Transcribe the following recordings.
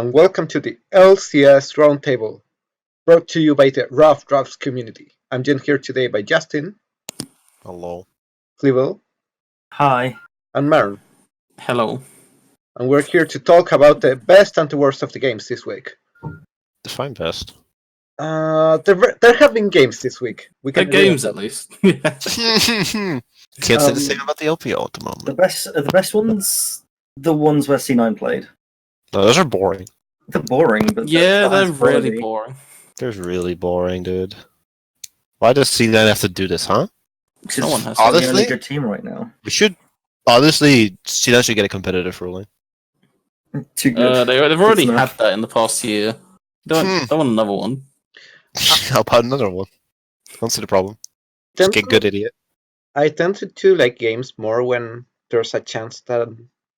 and welcome to the LCS Roundtable, brought to you by the Rough Drafts community. I'm joined here today by Justin. Hello. Flibble. Hi. And Marn. Hello. And we're here to talk about the best and the worst of the games this week. Define best. There have been games this week. We can games at least. Can't say the same about the LPO at the moment. The best ones, the ones where C9 played. No, those are boring. They're boring, but yeah, they're really boring. They're really boring, dude. Why does C9 have to do this, huh? No one has to be a good team right now. We should honestly C9 should get a competitive ruling. Too good. They've already had that in the past year. Don't want another one. How about another one? Don't see the problem. Just get good, idiot. I tend to like games more when there's a chance that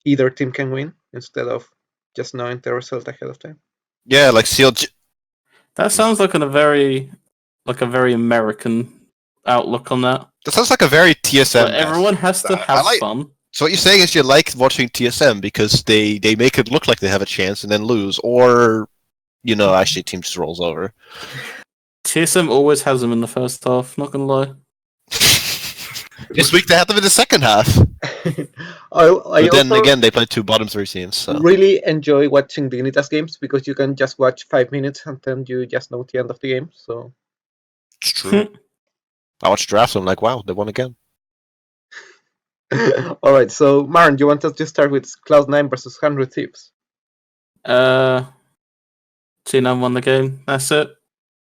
either team can win instead of just knowing the result ahead of time. Yeah, like CLG. That sounds like a very American outlook on that. That sounds like a very TSM. But everyone has to have fun. So what you're saying is you like watching TSM because they make it look like they have a chance and then lose, or actually team just rolls over. TSM always has them in the first half. Not gonna lie. This week they had them in the second half. But then again, they played two bottom three teams. So. Really enjoy watching Dignitas games because you can just watch 5 minutes and then you just know the end of the game. So it's true. I watched drafts and I'm like, wow, they won again. All right, so Marn, do you want us to start with Cloud9 versus 100 Thieves? C9 won the game. That's it.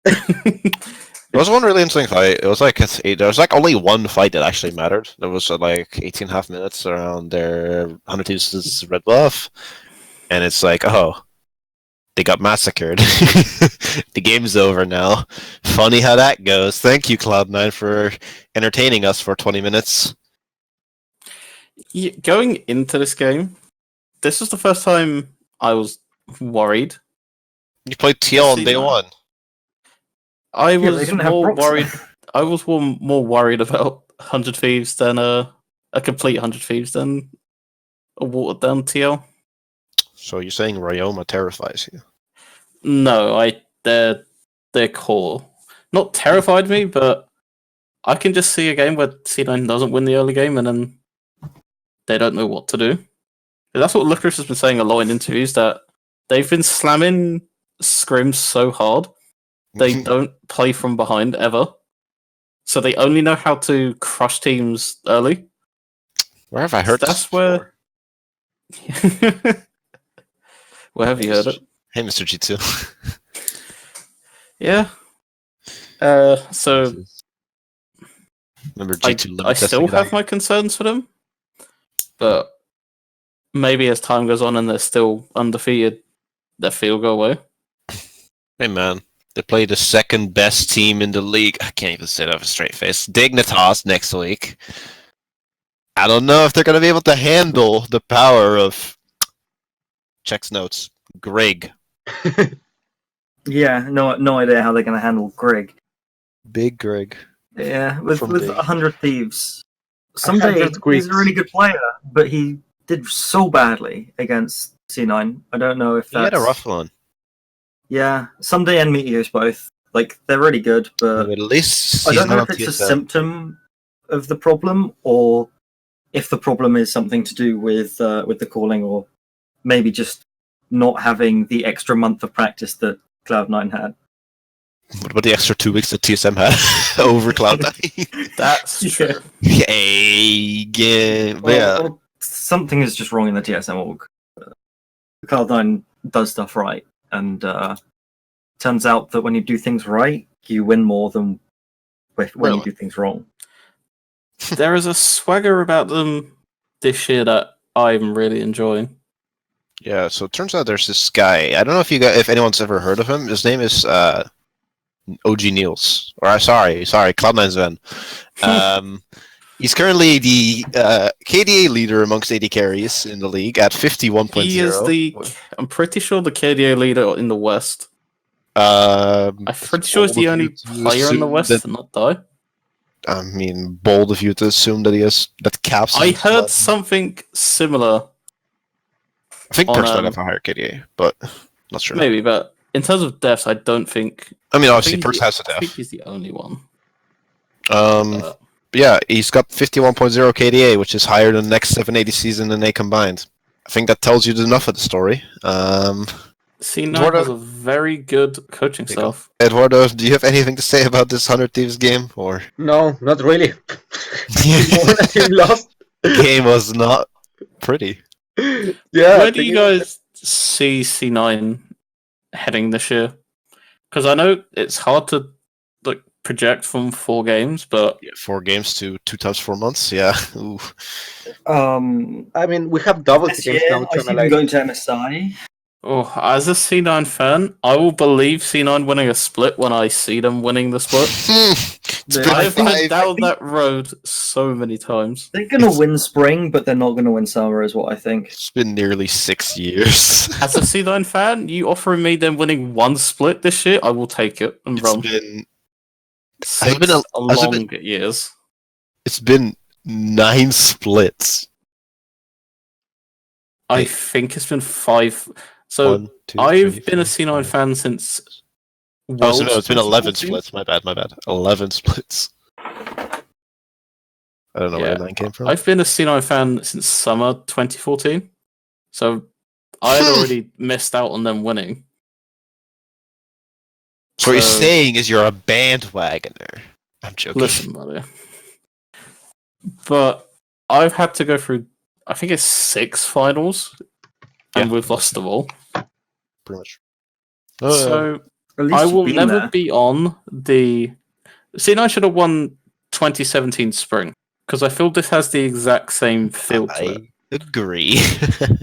There was one really interesting fight. It was like there was like only one fight that actually mattered. There was like 18.5 minutes around their 100 Thieves' red buff, and it's like, oh, they got massacred. The game's over now. Funny how that goes. Thank you, Cloud9, for entertaining us for 20 minutes. Going into this game, this was the first time I was worried. You played TL on day one. I was more worried. I was more worried about 100 Thieves than a complete 100 Thieves than a watered down TL. So you're saying Ryoma terrifies you? No, their core not terrified me, but I can just see a game where C9 doesn't win the early game and then they don't know what to do. That's what Lucas has been saying a lot in interviews, that they've been slamming scrims so hard. They don't play from behind ever. So they only know how to crush teams early. Where have I heard that's this where Where have you heard it? Hey, Mr. G2. Yeah. So remember G2 I still have my concerns for them. But maybe as time goes on and they're still undefeated, their field go away. Hey man. They play the second best team in the league. I can't even say that with a straight face. Dignitas next week. I don't know if they're going to be able to handle the power of... Checks notes. Greg. Yeah, no idea how they're going to handle Greg. Big Greg. Yeah, with 100 Thieves. Someday he's a really good player, but he did so badly against C9. I don't know if that's... He had a rough one. Yeah, Someday and Meteors both. Like, they're really good, but at least I don't know if it's a symptom of the problem, or if the problem is something to do with the calling, or maybe just not having the extra month of practice that Cloud9 had. What about the extra 2 weeks that TSM had over Cloud9? That's true. Well, something is just wrong in the TSM org. Cloud9 does stuff right. And turns out that when you do things right, you win more than when you do things wrong. There is a swagger about them this year that I'm really enjoying. Yeah, so it turns out there's this guy. I don't know if anyone's ever heard of him. His name is OG Niels. Or sorry, Cloud9's Ven. He's currently the KDA leader amongst AD carries in the league at 51.0. He is I'm pretty sure the KDA leader in the West. I'm pretty sure he's the only player in the West to not die. I mean, bold of you to assume that he has that caps. I heard something similar. I think personally I have a higher KDA, but Not sure. Maybe, but in terms of deaths, I don't think. I mean, I obviously, think Perks has a I think death. he's the only one. But yeah, he's got 51.0 KDA, which is higher than the next 780 season and they combined. I think that tells you enough of the story. C9 Eduardo? has a very good coaching There you go. staff. Eduardo, do you have anything to say about this 100 Thieves game? Or No, not really. Team won and team lost. game was not pretty. Yeah. Where do you guys see C9 heading this year? Because I know it's hard to project from 4 games, but 4 games to 2 times 4 months. Yeah. Ooh. I mean, we have double This games year, now I to see them analyze. going to MSI. as a C9 fan, I will believe C9 winning a split when I see them winning the split. It's been I've been 5 down that road so many times. They're going to win spring, but they're not going to win summer, is what I think. It's been nearly 6 years. As a C9 fan, you offering me them winning 1 split this year, I will take it and It's run. been 6 been a- long years. it's been 9 splits. I Hey. think it's been 5. So 1, 2, I've 3, been a 4, C9 5. fan since. Oh, so no, it's been 11 2014. splits. My bad. 11 splits. I don't know where Yeah. the 9 came from. I've been a C9 fan since summer 2014. So I had already missed out on them winning. So what you're So- saying is you're a bandwagoner. I'm joking. Listen, buddy. But I've had to go through, I think it's 6 finals, and Yeah. we've lost them all. Pretty much. So At least I you've will been never there. be on the. C9 should have won 2017 spring, because I feel this has the exact same feel to it. I agree.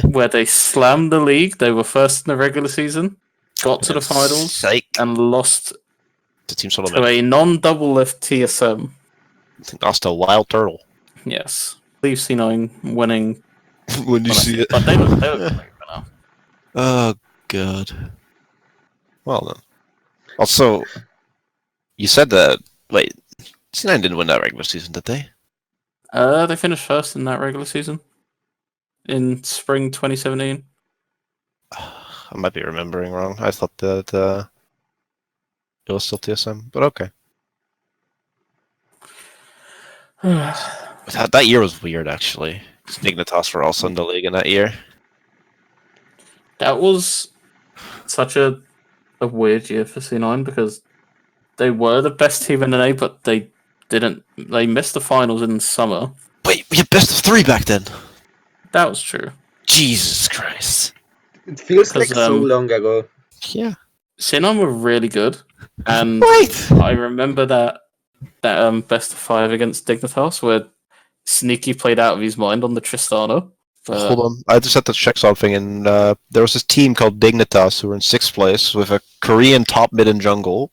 Where they slammed the league, they were first in the regular season, got to the finals, Psych. and lost The team to tournament. a non-double lift TSM. I think lost a wild turtle. Yes. Leave C9 winning. when you Well, see it. But they look great right now. Oh god. Well then. Also, you said that. Wait, C9 didn't win that regular season, did they? They finished first in that regular season in spring 2017. I might be remembering wrong. I thought that it was still TSM, but okay. That year was weird, actually. 'Cause Dignitas were also in the league in that year. That was such a weird year for C9 because they were the best team in NA, but they didn't. They missed the finals in summer. Wait, we had best of 3 back then. That was true. Jesus Christ. It feels like 'Cause, so long ago. Yeah. C9 were really good, and Wait. I remember that best of 5 against Dignitas where Sneaky played out of his mind on the Tristana. But Hold on, I just had to check something, and there was this team called Dignitas who were in 6th place with a Korean top mid and jungle,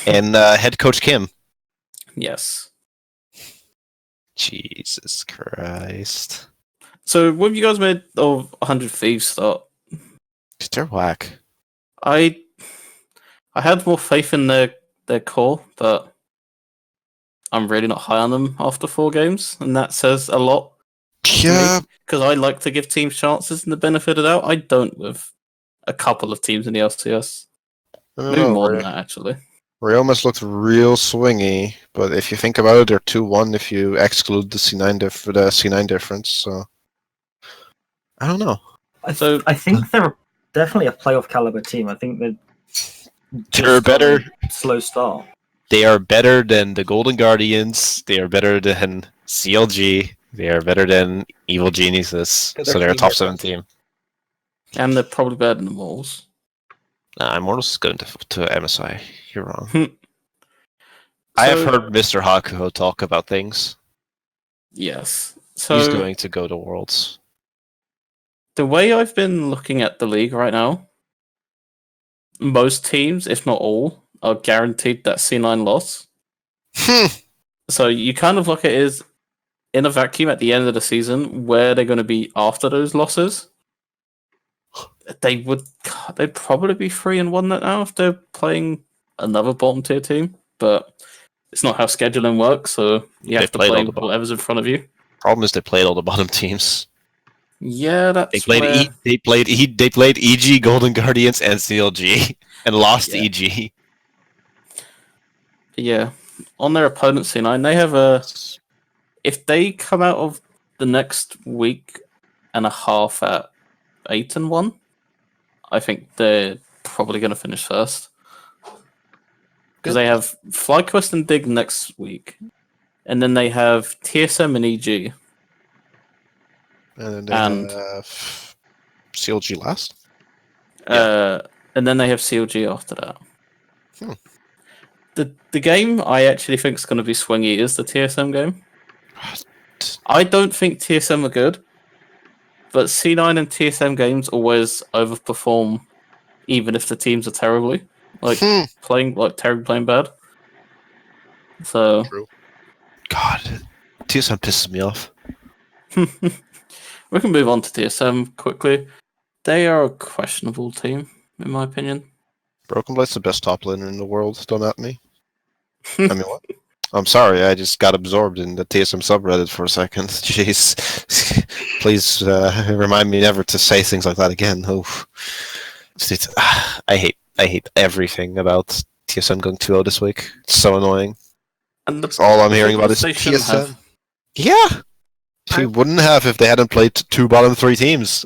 and head coach Kim. yes. Jesus Christ. So what have you guys made of 100 Thieves start? They're whack. I had more faith in their core, but I'm really not high on them after 4 games, and that says a lot. Yeah, Because I like to give teams chances and the benefit of the doubt. I don't with a couple of teams in the LCS. I don't Maybe know, more than that, actually. Ray almost looked real swingy, but if you think about it, they're 2-1 if you exclude the C9 difference. So I don't know. I So- think they're definitely a playoff caliber team. I think they're They're just got better. a slow start. They are better than the Golden Guardians. They are better than CLG. They are better than Evil Geniuses. Because So they're they're a top team 7 team. And they're probably better than the Moles. Nah, Immortals is going to MSI. You're wrong. I have So- heard Mr. Hakuho talk about things. Yes. So He's going to go to Worlds. the way I've been looking at the league right now, most teams, if not all, are guaranteed that C9 loss. So you kind of look at it as in a vacuum at the end of the season where they're going to be after those losses. They'd probably be 3-1 now if they're playing another bottom tier team, but it's not how scheduling works, so you They have to played play all the bottom- whatever's in front of you. Problem is they played all the bottom teams. Yeah, They that's played where. they played EG, Golden Guardians, and CLG, and lost Yeah. EG. Yeah, on their opponent C9, they have a. If they come out of the next week and a half at 8-1, I think they're probably going to finish first. Because Good. they have FlyQuest and Dig next week, and then they have TSM and EG. And then they And- have CLG last. And then they have CLG after that. Hmm. The game I actually think is going to be swingy is the TSM game. I don't think TSM are good, but C9 and TSM games always overperform, even if the teams are terribly playing bad. So True. God, TSM pisses me off. we can move on to TSM quickly. They are a questionable team, in my opinion. Broken Blight's the best top laner in the world. Don't at me. I mean, what? I'm sorry, I just got absorbed in the TSM subreddit for a second. Jeez. Please remind me never to say things like that again. Oof. I hate everything about TSM going 2-0 this week. It's so annoying. And That's all I'm hearing about is they shouldn't TSM. have. Yeah! She wouldn't have if they hadn't played 2 bottom 3 teams.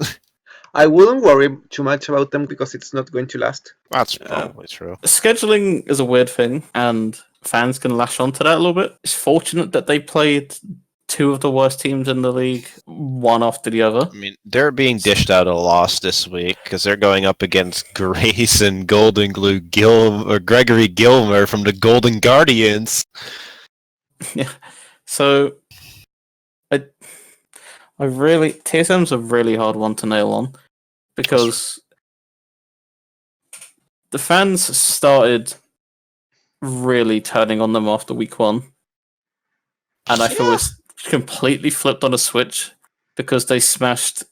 I wouldn't worry too much about them because it's not going to last. That's probably true. Scheduling is a weird thing, and fans can lash onto that a little bit. It's fortunate that they played 2 of the worst teams in the league, one after the other. I mean, they're being dished out a loss this week because they're going up against Grace and Golden Glue Gregory Gilmer from the Golden Guardians. Yeah. So, I really TSM's a really hard one to nail on because the fans started really turning on them after week 1, and I feel it's completely flipped on a switch because they smashed.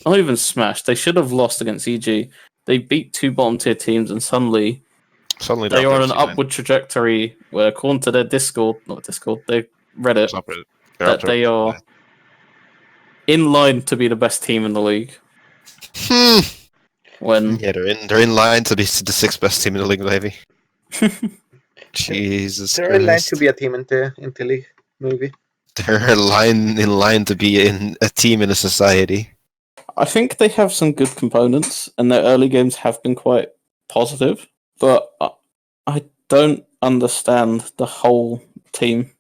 Not even smashed. They should have lost against EG. They beat 2 bottom tier teams, and suddenly they are on an upward trajectory where, according to their their Reddit, that they are in line to be the best team in the league. When Yeah, they're in line to be the 6th best team in the league, maybe. Jesus They're in line Christ. to be a team in the league, maybe. They're in line to be in a team in a society. I think they have some good components, and their early games have been quite positive, but I don't understand the whole team.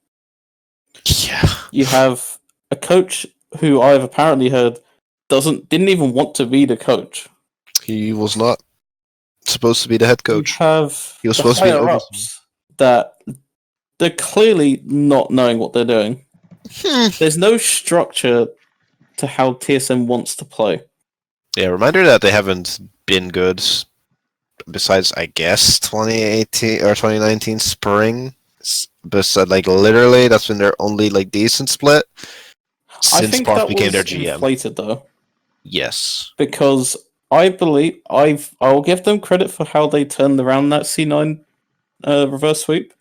Yeah. You have a coach who I've apparently heard didn't even want to be the coach. He was not supposed to be the head coach. You have He was the supposed to be higher overseer. ups that they're clearly not knowing what they're doing. There's no structure to how TSM wants to play. Yeah, reminder that they haven't been good besides, I guess, 2018 or 2019 spring. But literally, that's been their only decent split I since think Spark that became was their GM. inflated though, Yes. because I believe I'll give them credit for how they turned around that C9 reverse sweep.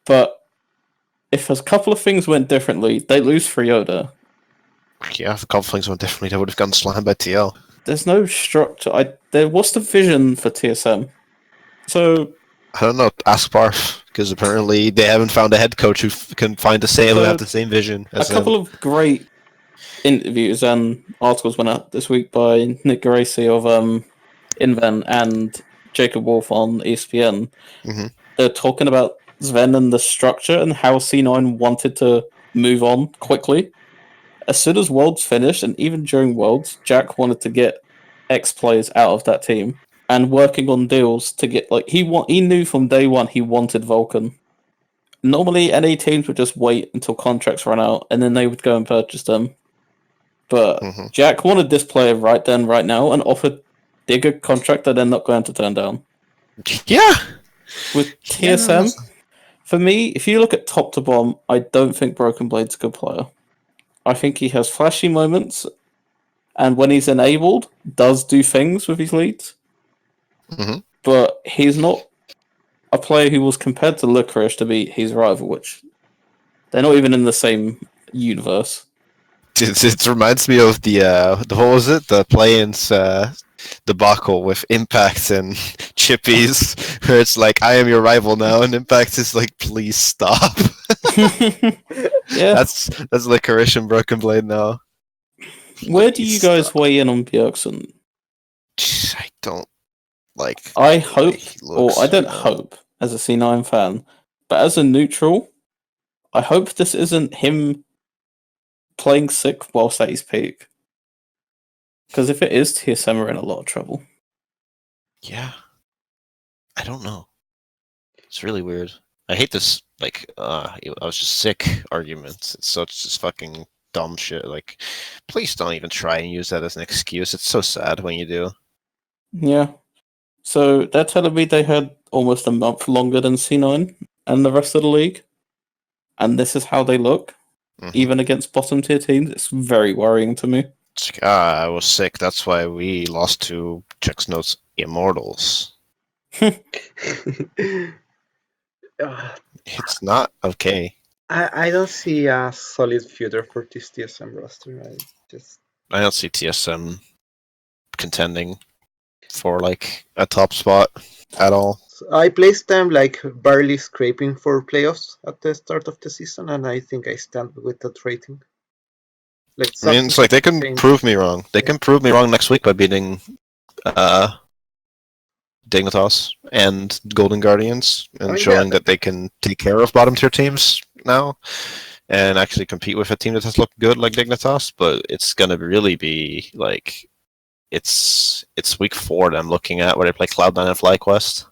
But if a couple of things went differently, they lose Freoda. Yeah, if a couple things went differently, they would have gotten slammed by TL. There's no structure. What's the vision for TSM? So I don't know. Ask Barf, because apparently they haven't found a head coach who can find who have the same vision. a couple of great interviews and articles went out this week by Nick Geraci of Invent and Jacob Wolf on ESPN. Mm-hmm. They're talking about Sven and the structure and how C9 wanted to move on quickly. As soon as Worlds finished, and even during Worlds, Jack wanted to get X players out of that team and working on deals to get he knew from day one he wanted Vulcan. Normally, any teams would just wait until contracts ran out and then they would go and purchase them. But Jack wanted this player right then, right now, and offered Dig a contract that they're not going to turn down. Yeah. With TSM, for me, if you look at top to bottom, I don't think Broken Blade's a good player. I think he has flashy moments, and when he's enabled, does do things with his leads. But he's not a player who was compared to Licorice to be his rival, which they're not even in the same universe. It reminds me of the what was it? The play-ins debacle with Impact and Chippies, where it's like, I am your rival now, and Impact is like, please stop. Yeah. That's Licorice and Broken Blade now. Where do you Please guys stop. weigh in on Bjergsen? I don't like. I the way hope, he or looks I don't right now. hope, as a C9 fan, but as a neutral, I hope this isn't him playing sick whilst at his peak. Because if it is, TSM are in a lot of trouble. Yeah, I don't know. It's really weird. I hate this. Like, I was just sick argument. It's such just fucking dumb shit. Like, please don't even try and use that as an excuse. It's so sad when you do. Yeah. So they're telling me they had almost a month longer than C9 and the rest of the league. And this is how they look, Mhm. even against bottom tier teams. It's very worrying to me. It's like, I was sick. That's why we lost to Chex Notes Immortals. Uh, It's not okay. I don't see a solid future for this TSM roster. I don't see TSM contending for like a top spot at all. I placed them like barely scraping for playoffs at the start of the season, and I think I stand with that rating. Like, I mean, it's like they can prove me wrong. They can prove me wrong next week by beating Dignitas and Golden Guardians and I mean, showing yeah. that they can take care of bottom tier teams now and actually compete with a team that has looked good like Dignitas. But it's gonna really be like it's week 4 that I'm looking at where they play Cloud9 and FlyQuest.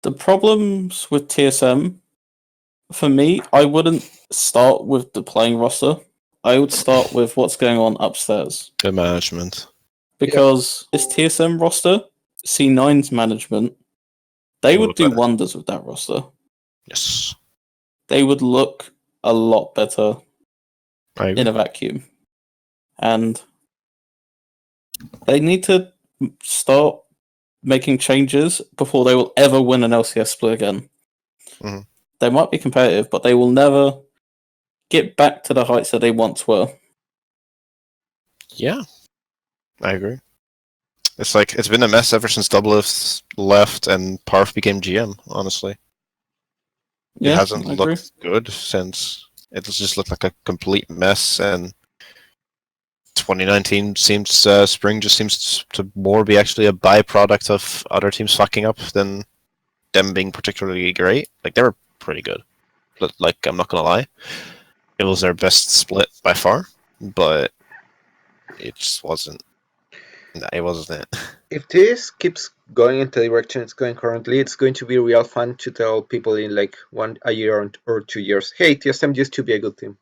The problems with TSM, for me, I wouldn't start with the playing roster. I would start with what's going on upstairs. Good management. Because this TSM roster, C9's management, they would do better. wonders with that roster. Yes. They would look a lot better I agree. in a vacuum. And they need to start making changes before they will ever win an LCS split again. Mhm. They might be competitive, but they will never get back to the heights that they once were. Yeah. I agree. It's like it's been a mess ever since Doublelift left and Parf became GM, honestly. It Yeah, hasn't I agree. looked good since. It's just looked like a complete mess, and 2019 seems spring just seems to more be actually a byproduct of other teams fucking up than them being particularly great. Like they were pretty good, but like I'm not gonna lie, it was their best split by far, but it just wasn't. It wasn't it. If this keeps going in the direction it's going currently, it's going to be real fun to tell people in like a year or 2 years, hey, TSM used to be a good team.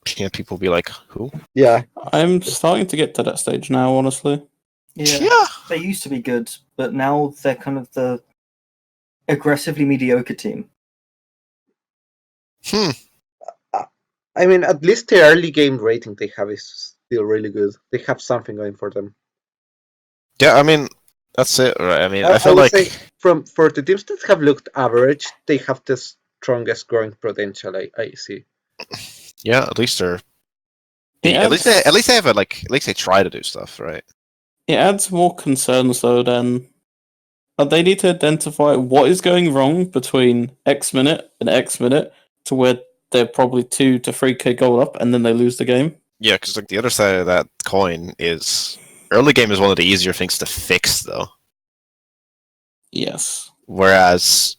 Can't people be like, who? Yeah. I'm starting to get to that stage now, honestly. Yeah, they used to be good, but now they're kind of the aggressively mediocre team. I mean, at least the early game rating they have is still really good. They have something going for them. Yeah, I mean, that's it, right? I mean, I I feel would like say for the teams that have looked average, they have the strongest growing potential I see. yeah, at least they're It at least they have at least they try to do stuff, right? It adds more concerns though. Then they need to identify what is going wrong between X minute and X minute to where they're probably 2 to 3k goal up, and then they lose the game. Yeah, because like the other side of that coin is early game is one of the easier things to fix, though. Yes. Whereas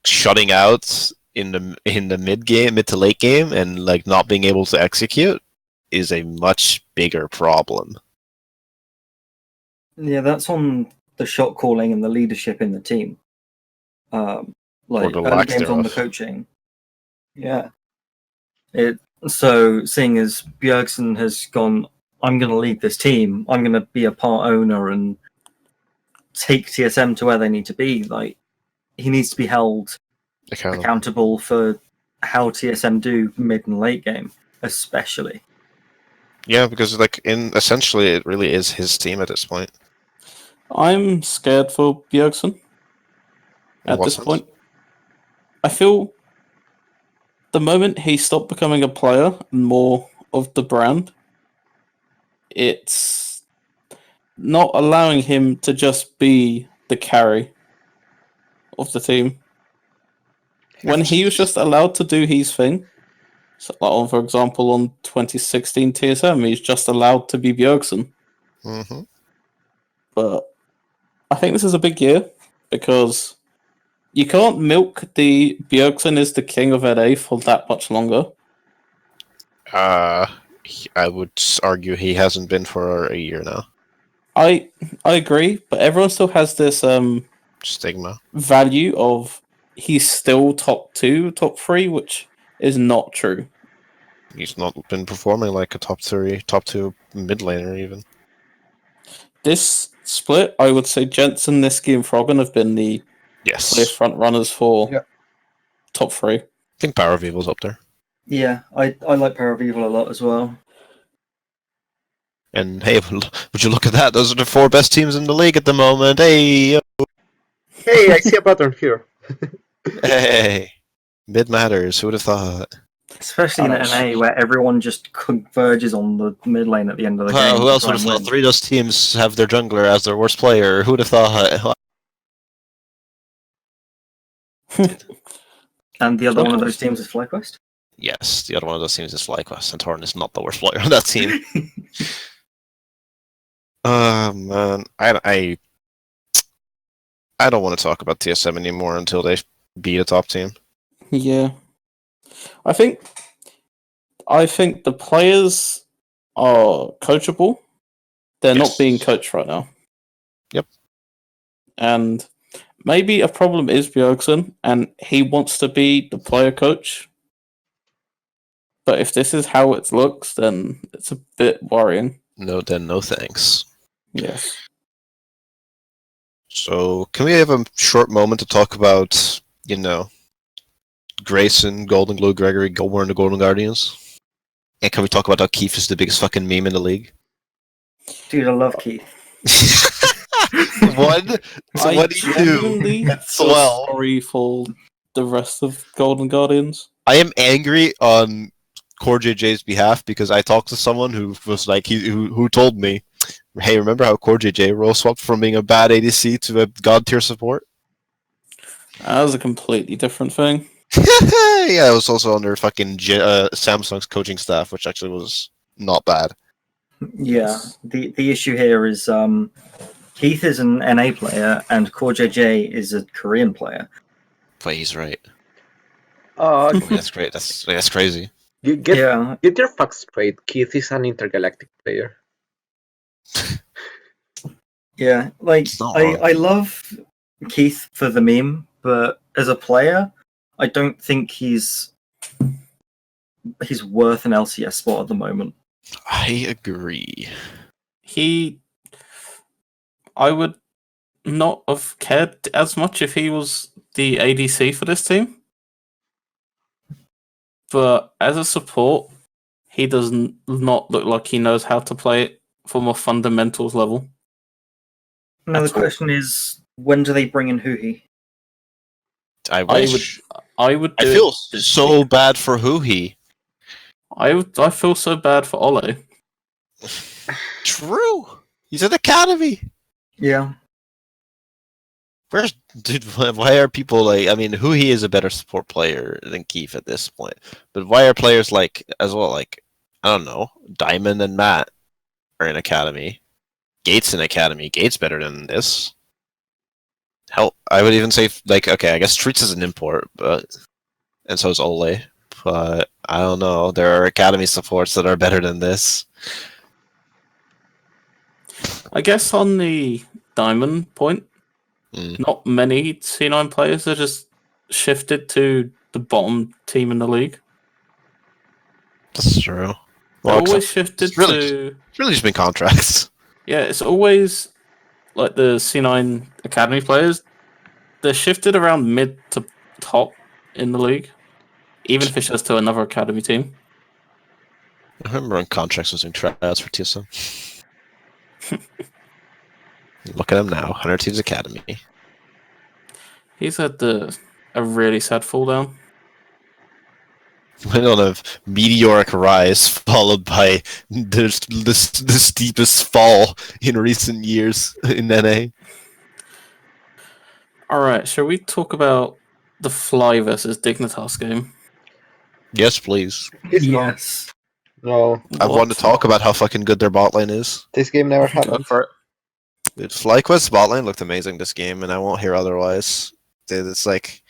shutting out in the mid to late game, and like not being able to execute is a much bigger problem. Yeah, that's on the shot calling and the leadership in the team. Like the early lack games on the thereof. coaching. Yeah. So seeing as Bjergsen has gone, I'm going to lead this team. I'm going to be a part owner and take TSM to where they need to be. Like he needs to be held accountable for how TSM do mid and late game, especially. Yeah, because like essentially it really is his team at this point. I'm scared for Bjergsen at this Wasn't. point. I feel the moment he stopped becoming a player and more of the brand, it's not allowing him to just be the carry of the team. When he was just allowed to do his thing, so, like, for example, on 2016 TSM, he's just allowed to be Bjergsen. Mm-hmm. But I think this is a big year because you can't milk the Bjergsen is the king of NA for that much longer. I would argue he hasn't been for a year now. I agree, but everyone still has this Stigma. value of he's still top 2, top 3, which is not true. He's not been performing like a top 2 mid laner even. This split, I would say Jensen, Niski, and Froggen have been the clear Yes. front runners for Yeah. top 3. I think Power of Evil's up there. Yeah, I like Power of Evil a lot as well. And hey, would you look at that? Those are the 4 best teams in the league at the moment. Hey, Hey, I see a pattern here. hey. Mid matters. Who would have thought? Especially in NA, where everyone just converges on the mid lane at the end of the game. Well, who to else try would have and thought? win. 3 of those teams have their jungler as their worst player. Who would have thought? And the other one of those teams is FlyQuest. Yes, the other one of those teams is FlyQuest, and Torn is not the worst player on that team. Man, I don't want to talk about TSM anymore until they beat a top team. Yeah. I think the players are coachable. They're Yes. not being coached right now. Yep. And maybe a problem is Bjergsen, and he wants to be the player coach. But if this is how it looks, then it's a bit worrying. No, then no thanks. Yes. So, can we have a short moment to talk about, Grayson, Golden Glow, Gregory, Gomer, and the Golden Guardians? And can we talk about how Keith is the biggest fucking meme in the league? Dude, I love Keith. What? So I what do you genuinely do? It's feel well. sorry for the rest of Golden Guardians. I am angry on Core JJ's behalf because I talked to someone who was like, who told me, hey, remember how Core JJ role swapped from being a bad ADC to a god tier support? That was a completely different thing. Yeah, it was also under fucking Samsung's coaching staff, which actually was not bad. Yeah, the issue here is Keith is an NA player and Core JJ is a Korean player. But he's right. Uh, That's great. That's crazy. get Yeah, your facts straight. Keith is an intergalactic player. yeah. Like It's not wrong. I love Keith for the meme, but as a player, I don't think he's worth an LCS spot at the moment. I agree. I would not have cared as much if he was the ADC for this team. But as a support, he does not look like he knows how to play it from a fundamentals level. Now the That's all. question is, when do they bring in Huhi? I wish. I would. I Do feel it this so year. bad for Huhi. I feel so bad for Ole. True. He's at Academy. Yeah, Why are people like? I mean, Huhi is a better support player than Keith at this point. But why are players like as well? Like I don't know, Diamond and Matt are in Academy. Gates in Academy. Gates better than this. Hell, I would even say like okay, I guess Streets is an import, and so is Ole. But I don't know. There are Academy supports that are better than this. I guess on the Diamond point, not many C9 players are just shifted to the bottom team in the league. That's true. They're Well, always shifted it's really, to. it's really just been contracts. Yeah, it's always like the C9 Academy players. They're shifted around mid to top in the league, even if it's just to another Academy team. I remember when contracts was doing tryouts for TSM. Look at him now, 100 Teams Academy. He's had a really sad fall down. Went on a meteoric rise, followed by the steepest fall in recent years in NA. Alright, shall we talk about the Fly versus Dignitas game? Yes, please. Yes. No, I want to talk about how fucking good their bot lane is. this game never Go happened. for it. Dude, FlyQuest's bot lane looked amazing this game, and I won't hear otherwise. Dude, it's like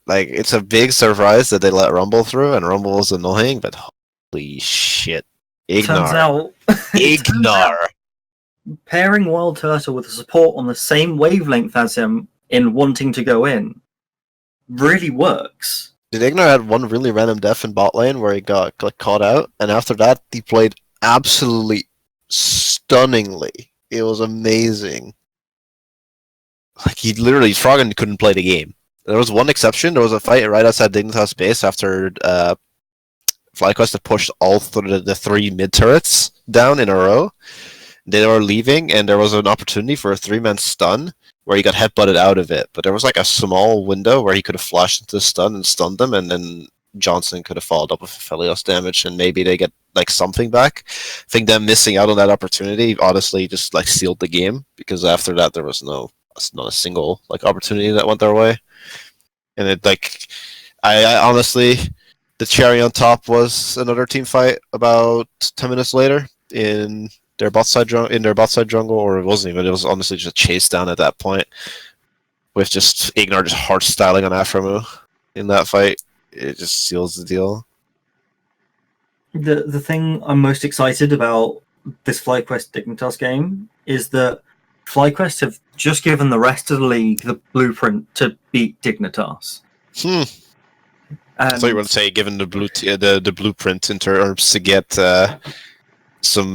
it's a big surprise that they let Rumble through, and Rumble is annoying, but holy shit. Turns Ignar. out, Ignar. pairing Wild Turtle with a support on the same wavelength as him in wanting to go in really works. Did Ignar had one really random death in bot lane where he got caught out, and after that he played absolutely stunningly. It was amazing. Like he literally, Froggen couldn't play the game. There was one exception. There was a fight right outside Dignitas base after FlyQuest had pushed all the three mid turrets down in a row. They were leaving, and there was an opportunity for a 3-man stun where he got headbutted out of it. But there was like a small window where he could have flashed into the stun and stunned them, and then Johnson could have followed up with Aphelios damage, and maybe they get like something back. I think them missing out on that opportunity honestly just like sealed the game, because after that there was not a single like opportunity that went their way. And it like I honestly, the cherry on top was another team fight about 10 minutes later in their bot side jungle, or it wasn't even. It was honestly just a chase down at that point, with just Ignar just hard styling on Aphromu in that fight. It just seals the deal. The thing I'm most excited about this FlyQuest Dignitas game is that FlyQuest have just given the rest of the league the blueprint to beat Dignitas. I thought you were going to say given the the blueprint in terms to get some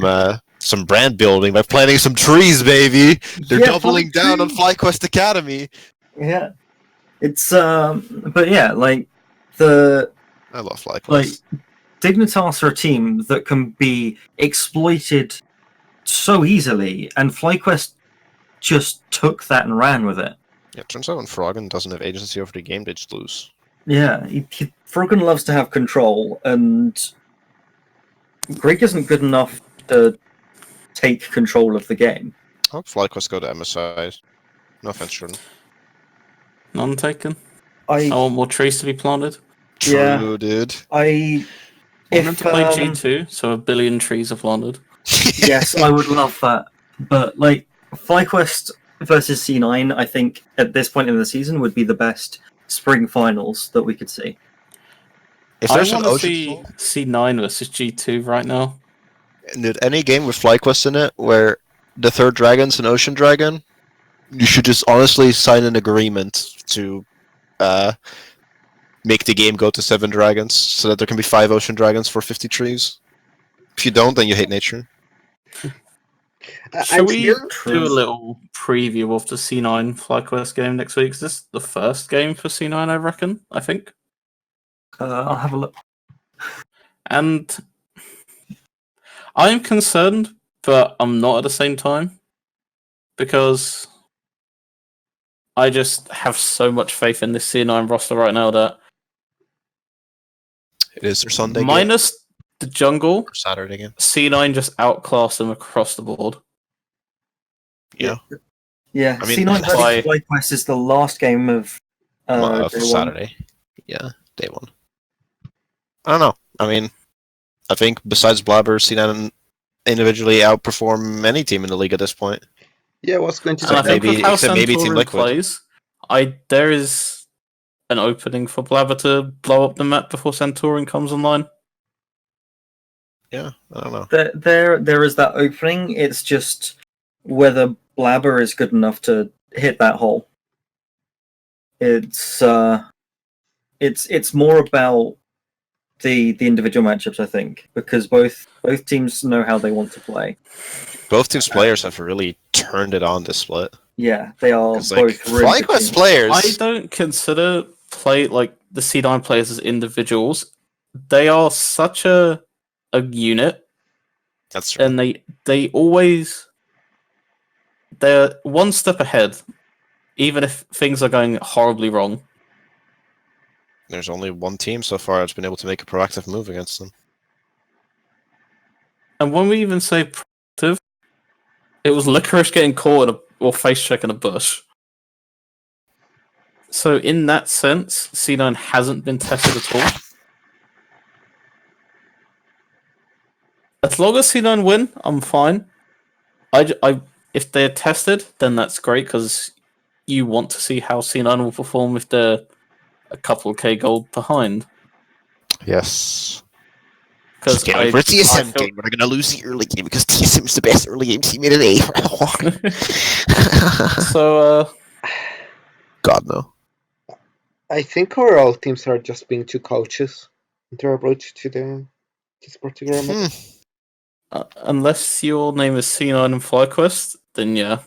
brand building by planting some trees, baby. They're doubling down on FlyQuest Academy. Yeah, it's but yeah, like I love FlyQuest. like Dignitas are a team that can be exploited so easily, and FlyQuest just took that and ran with it. Yeah, it turns out when Froggen doesn't have agency over the game, they just lose. Yeah, Froggen loves to have control, and Greek isn't good enough to take control of the game. I hope FlyQuest go to MSI. No offense, Jordan. None taken. I want more trees to be planted. Yeah. True, dude. I want to play G2, so 1 billion trees are planted. Yes, I would love that. But like FlyQuest versus C9, I think at this point in the season would be the best spring finals that we could see. If I there's an want to ocean, see C9 versus G2 right now. dude, any game with FlyQuest in it where the third dragon's an ocean dragon, you should just honestly sign an agreement to make the game go to 7 dragons so that there can be 5 ocean dragons for 50 trees. If you don't, then you hate nature. Shall we do True. a little preview of the C9 FlyQuest game next week? Is this the first game for C9, I reckon? I think. I'll have a look. And I'm concerned, but I'm not at the same time, because I just have so much faith in this C9 roster right now that It is their Sunday minus the jungle, game or Saturday game. C9 just outclass them across the board. Yeah. Yeah, I mean, C9 why- versus FlyQuest is the last game of For day one. Saturday. Yeah, day 1. I don't know. I mean, I think besides Blabber, C9 individually outperform any team in the league at this point. Yeah, I was going to And I say think maybe- with how except maybe Team Santorin Liquid. plays, there is an opening for Blabber to blow up the map before Santorin comes online. Yeah, I don't know. There is that opening. It's just whether Blabber is good enough to hit that hole. It's more about the individual matchups, I think, because both teams know how they want to play. Both teams' players have really turned it on this split. Yeah, they are 'Cause, both like, really good FlyQuest teams. players. I don't consider the C9 players as individuals. They are such a unit, That's true. and they're one step ahead, even if things are going horribly wrong. There's only one team so far that's been able to make a proactive move against them. And when we even say proactive, it was Licorice getting caught or face check in a bush. So in that sense, C9 hasn't been tested at all. As long as C9 win, I'm fine. If they're tested, then that's great because you want to see how C9 will perform if they're a couple K gold behind. Yes. Because Scaling for a TSM game, we're going to lose the early game because TSM is the best early game team in today. So, God, no. I think overall teams are just being too cautious in their approach to this particular map. Unless your name is C9 and FlyQuest, then yeah.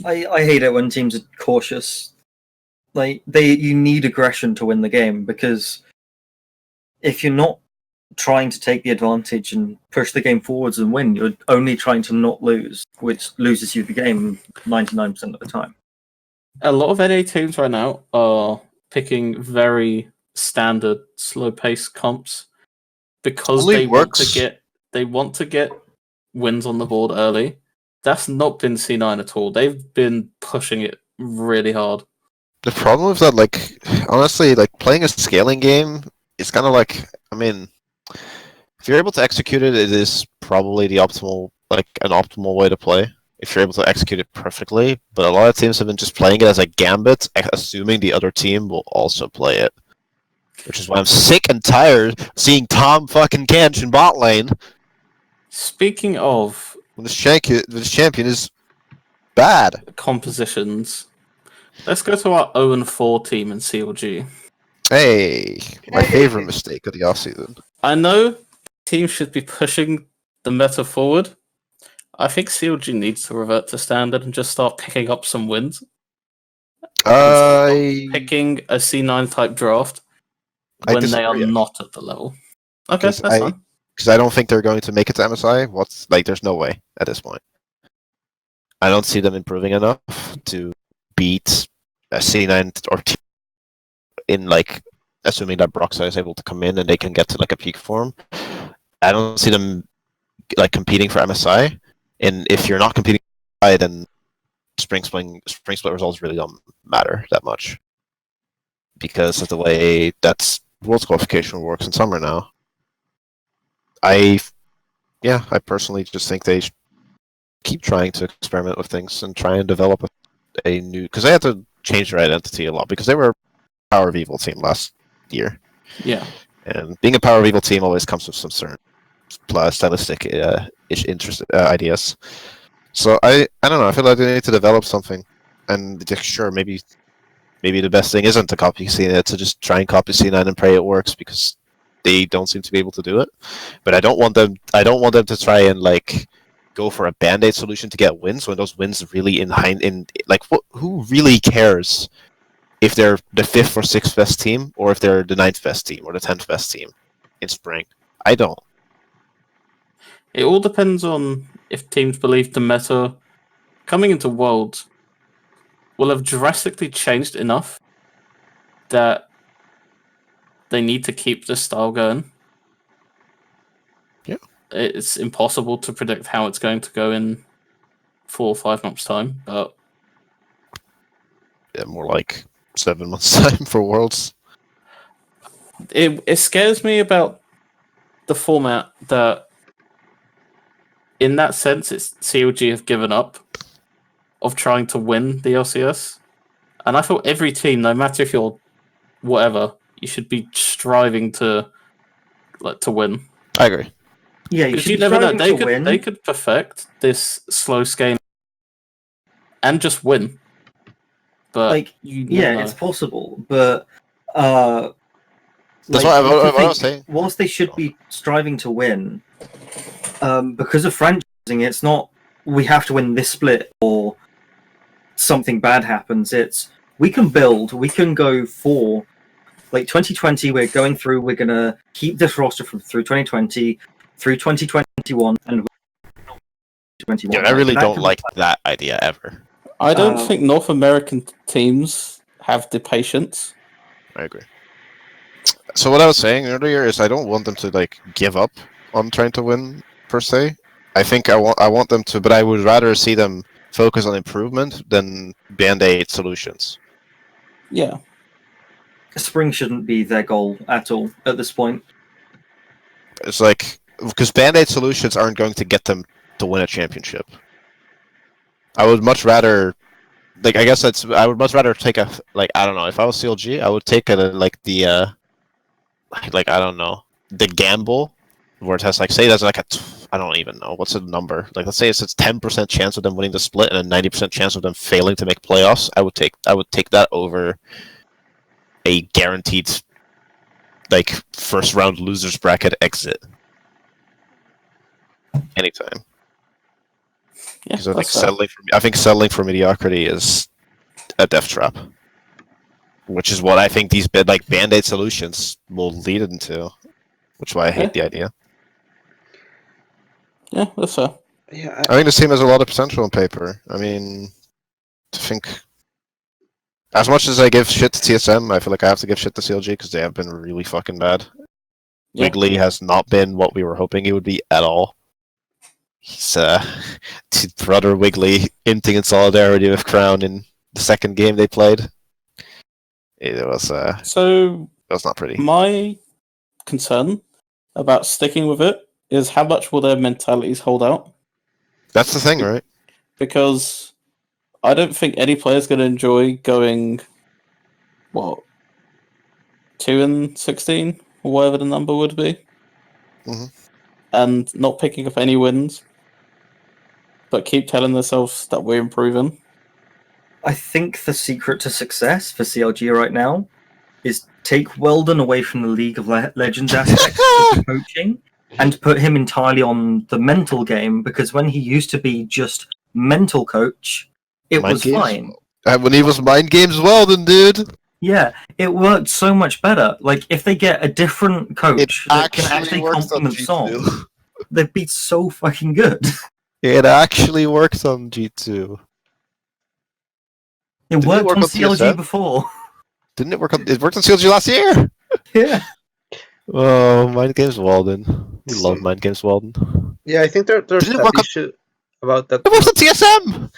I hate it when teams are cautious. Like you need aggression to win the game, because if you're not trying to take the advantage and push the game forwards and win, you're only trying to not lose, which loses you the game 99% of the time. A lot of NA teams right now are picking very standard slow-paced comps because Only they works. want to get wins on the board early. That's not been C9 at all. They've been pushing it really hard. The problem with that, like, honestly, like, playing a scaling game is kind of like, I mean, if you're able to execute it, it is probably the optimal, like, an optimal way to play. If you're able to execute it perfectly, but a lot of teams have been just playing it as a gambit, assuming the other team will also play it. Which is why I'm sick and tired of seeing Tom fucking Kench in bot lane. Speaking of When this champion is bad. compositions, let's go to our 0-4 team in CLG. Hey, my favorite mistake of the offseason. I know teams should be pushing the meta forward. I think CLG needs to revert to standard and just start picking up some wins. Picking a C9 type draft when they are not at the level. Okay, that's fine. Because I don't think they're going to make it to MSI. There's no way at this point. I don't see them improving enough to beat a C9 or T in, like, assuming that Broxah is able to come in and they can get to, like, a peak form. I don't see them, like, competing for MSI. And if you're not competing for MSI, then spring split results really don't matter that much. Because of the way that Worlds qualification works in summer now. I personally just think they should keep trying to experiment with things and try and develop a new... Because they had to change their identity a lot, because they were a Power of Evil team last year. Yeah. And being a Power of Evil team always comes with some certain stylistic ideas. So I don't know, I feel like they need to develop something. And sure, maybe the best thing isn't to copy C9, to just try and copy C9 and pray it works, because they don't seem to be able to do it. But I don't want them to try and, like, go for a band-aid solution to get wins when those wins really who really cares if they're the 5th or 6th best team, or if they're the 9th best team or the 10th best team in spring? I don't. It all depends on if teams believe the meta coming into Worlds will have drastically changed enough that they need to keep this style going. Yeah. It's impossible to predict how it's going to go in 4 or 5 months' time, but... Yeah, more like 7 months' time for Worlds. It scares me about the format that, in that sense, it's CLG have given up of trying to win the LCS. And I thought every team, no matter if you're whatever, you should be striving to win. I agree. Yeah, Because you never know, they could perfect this slow scaling and just win. But it's possible. But that's what I was saying. Whilst they should be striving to win, because of franchising, it's not we have to win this split or something bad happens. It's we can build, we can go for, like, 2020. We're going through. We're gonna keep this roster through 2020, through 2021, and 2021. Yeah, I really don't like that idea ever. I don't think North American teams have the patience I agree. So what I was saying earlier is I don't want them to like give up on trying to win per se. I think I want them to, but I would rather see them focus on improvement than band-aid solutions. Yeah. Spring shouldn't be their goal at all at this point. It's like because band-aid solutions aren't going to get them to win a championship. I would much rather, like, I guess that's. I would much rather take a like. I don't know. If I was CLG, I would take like the like I don't know, the gamble where it has like say there's like I don't even know what's the number. Like let's say it's 10% chance of them winning the split and a 90% chance of them failing to make playoffs. I would take that over a guaranteed like first round losers bracket exit anytime. Yeah, Because that's fair. I think settling for mediocrity is a death trap, which is what I think these like band-aid solutions will lead into, which is why I hate the idea. Yeah, that's fair. Yeah, I think this team has a lot of potential on paper. I mean, I think as much as I give shit to TSM, I feel like I have to give shit to CLG because they have been really fucking bad. Yeah. Wiggly has not been what we were hoping he would be at all. He's brother Wiggly inting in solidarity with Crown in the second game they played. It was So it was not pretty. my concern about sticking with it is how much will their mentalities hold out? That's the thing, right? Because I don't think any player is going to enjoy going, 2-16 or whatever the number would be, Mhm. and not picking up any wins, but keep telling themselves that we're improving. I think the secret to success for CLG right now is take Weldon away from the League of Legends aspect of the coaching and put him entirely on the mental game, because when he used to be just mental coach, it Mind was games? fine. When he was mind games well, then dude. Yeah, it worked so much better. Like, if they get a different coach that can actually complement Song, they'd be so fucking good. It actually works on G2. It Didn't it worked work on on CLG TSM? before. Didn't it work on? It worked on CLG last year. Yeah. Oh, Mind Games Walden. We love Mind Games Walden. yeah, I think there's Didn't it that work on- issue about that. It works on TSM.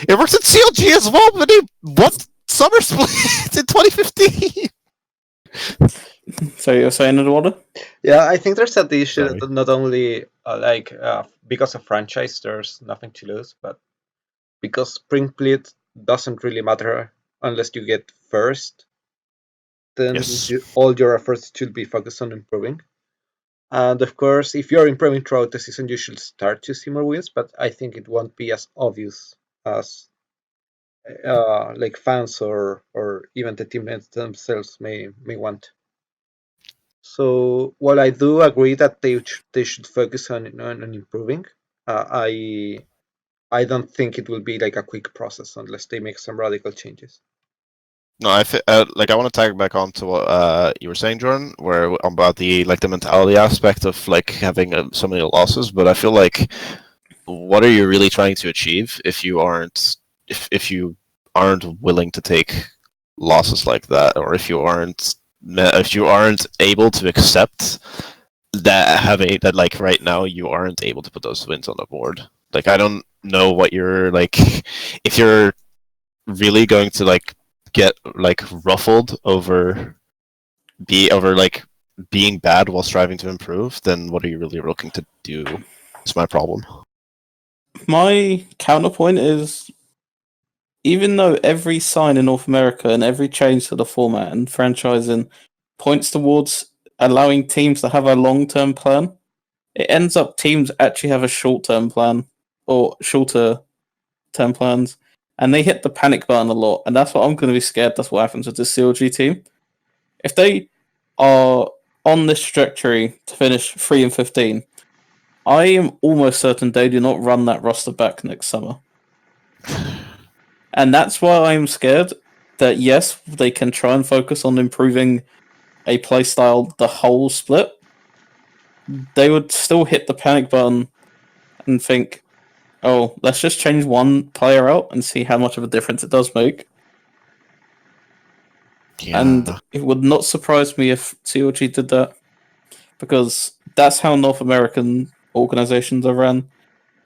It works on CLG as well, but they won Summer Split in 2015. So you're saying in order? Yeah, I think there's that issue Sorry. that not only because of franchise there's nothing to lose, but because Spring Split doesn't really matter unless you get first, then Yes. all your efforts should be focused on improving. And of course, if you're improving throughout the season, you should start to see more wins, but I think it won't be as obvious as like fans or even the teammates themselves may want. So while I do agree that they should focus on improving, I don't think it will be like a quick process unless they make some radical changes. No, I want to tag back on to what you were saying, Jordan, where about the mentality aspect of like having so many losses. But I feel like, what are you really trying to achieve if you aren't willing to take losses like that, or if you aren't able to accept that like right now you aren't able to put those wins on the board. Like I don't know what you're like if you're really going to like get like ruffled over being bad while striving to improve, then what are you really looking to do? Is my problem. My counterpoint is, even though every sign in North America and every change to the format and franchising points towards allowing teams to have a long-term plan, it ends up teams actually have a short-term plan or shorter-term plans, and they hit the panic button a lot. And that's what I'm going to be scared. That's what happens with the CLG team. If they are on this trajectory to finish 3-15, I am almost certain they do not run that roster back next summer. And that's why I'm scared that, yes, they can try and focus on improving a playstyle the whole split. They would still hit the panic button and think, oh, let's just change one player out and see how much of a difference it does make. Yeah. And it would not surprise me if CLG did that, because that's how North American organizations are run.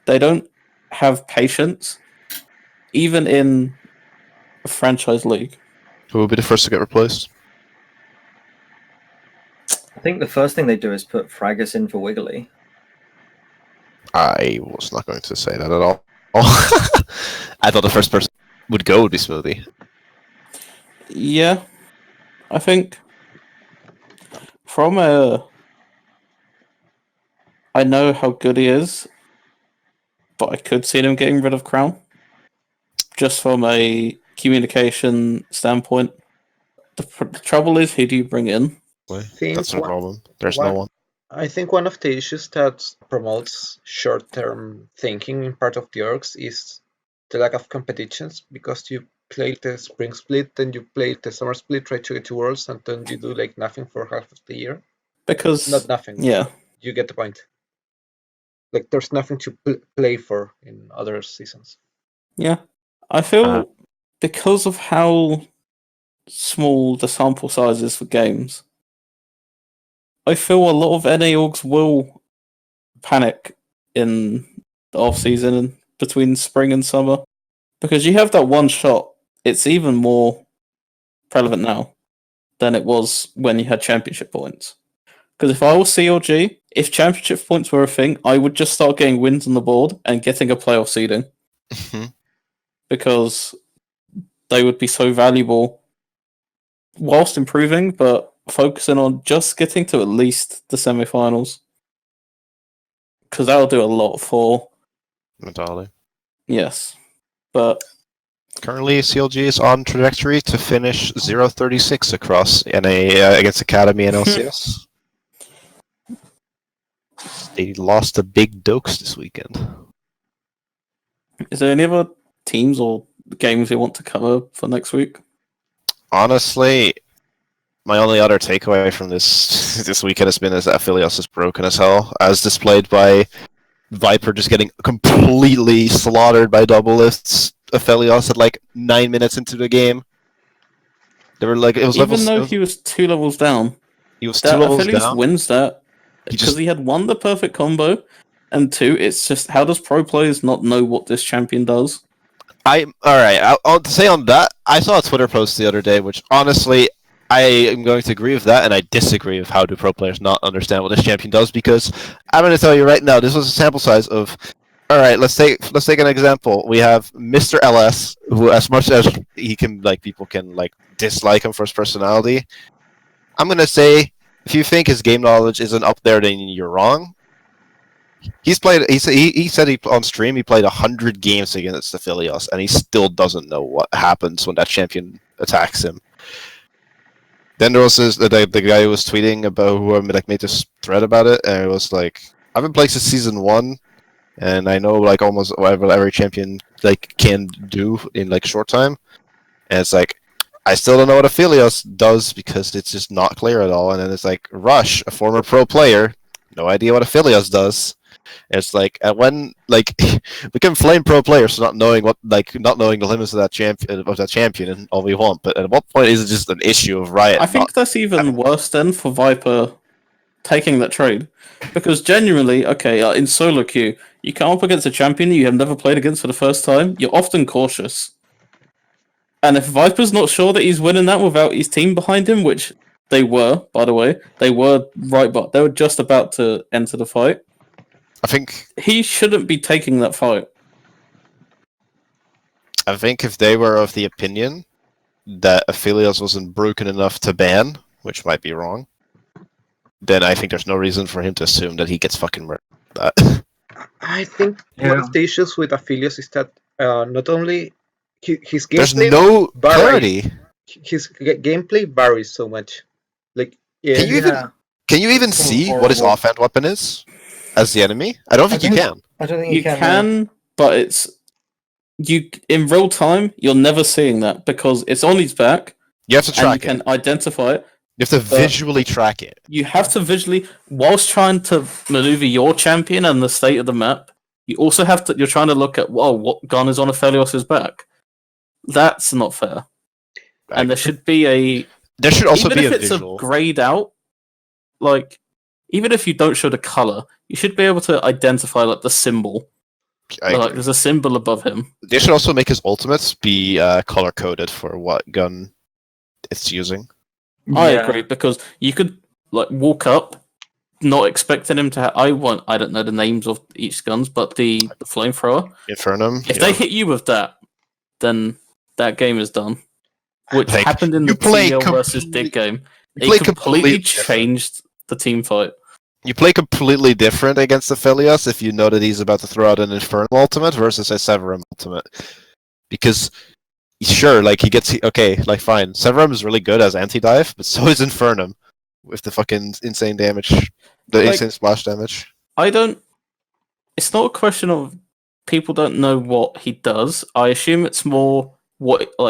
They don't have patience, even in a franchise league. Who will be the first to get replaced? I think the first thing they do is put Fragus in for Wiggly. I was not going to say that at all. I thought the first person would go would be Smoothie. Yeah, I think from a... I know how good he is, but I could see them getting rid of Crown. Just from a communication standpoint. The trouble is, who do you bring in? think That's no one- problem. There's one- no one. I think one of the issues that promotes short-term thinking in part of the orgs is the lack of competitions, because you play the spring split, then you play the summer split, try to get to worlds, and then you do like nothing for half of the year. Because Not nothing. yeah, You get the point. Like there's nothing to play for in other seasons. yeah. I feel because of how small the sample size is for games, I feel a lot of NA orgs will panic in the off season and between spring and summer, because you have that one shot. It's even more relevant now than it was when you had championship points. Because if I was CLG, if championship points were a thing, I would just start getting wins on the board and getting a playoff seeding, because they would be so valuable whilst improving, but focusing on just getting to at least the semi-finals. Because that'll do a lot for... Medali. Yes. But Currently, CLG is on trajectory to finish 0-36 across NA against Academy and LCS. They lost to Big Dokes this weekend. is there any other teams or games you want to cover for next week? Honestly, my only other takeaway from this weekend has been is that Aphelios is broken as hell, as displayed by Viper just getting completely slaughtered by double lifts. Aphelios at like 9 minutes into the game. They were like, it was Even though levels. he was 2 levels down, He was that 2 levels Aphelios down. wins that He because just he had one, the perfect combo, and 2, it's just how does pro players not know what this champion does? I'll say on that. I saw a Twitter post the other day, which honestly, I am going to agree with that, and I disagree with how do pro players not understand what this champion does, because I'm going to tell you right now, this was a sample size of. All right, let's take an example. We have Mr. LS, who, as much as he can, like, people can like dislike him for his personality, I'm going to say if you think his game knowledge isn't up there, then you're wrong. He said on stream he played 100 games against Aphelios, and he still doesn't know what happens when that champion attacks him. Then there was the guy who was tweeting about who made this thread about it, and it was like, I've been playing since season 1, and I know like almost whatever every champion like can do in like a short time, and it's like I still don't know what Aphelios does because it's just not clear at all. And then it's like Rush, a former pro player, no idea what Aphelios does. It's like when like we can flame pro players for not knowing the limits of that champion and all we want, but at what point is it just an issue of Riot? I think that's even worse then for Viper taking that trade, because genuinely, okay, in solo queue, you come up against a champion you have never played against for the first time. You're often cautious, and if Viper's not sure that he's winning that without his team behind him, which they were, by the way, they were right, but they were just about to enter the fight. I think he shouldn't be taking that fight. I think if they were of the opinion that Aphelios wasn't broken enough to ban, which might be wrong, then I think there's no reason for him to assume that he gets fucking murdered. I think one of the issues with Aphelios is that not only his gameplay there's no clarity. His gameplay varies so much. Like, Can you even see what his offhand weapon is as the enemy? I don't think you can. I don't think you can, but it's in real time. You're never seeing that because it's on his back. You have to track and you can identify it. You have to visually track it. You have to visually, whilst trying to maneuver your champion and the state of the map. You also have to. You're trying to look at what gun is on Aphelios' back. That's not fair. And there should be There should also even be if a it's visual. a grayed out, like even if you don't show the color, you should be able to identify like the symbol. I Like agree. there's a symbol above him. They should also make his ultimates be color coded for what gun it's using. I agree, because you could like walk up, not expecting him to. I don't know the names of each guns, but the flamethrower. Infernum. If they hit you with that, then that game is done. Which Like, happened in you the play TL versus Dig game. you play It completely different. changed the team fight. You play completely different against Aphelios if you know that he's about to throw out an Infernal ultimate versus a Severum ultimate. Because, sure, like, like, fine. Severum is really good as anti-dive, but so is Infernum. With the fucking insane damage. The Like, insane splash damage. It's not a question of people don't know what he does. I assume it's more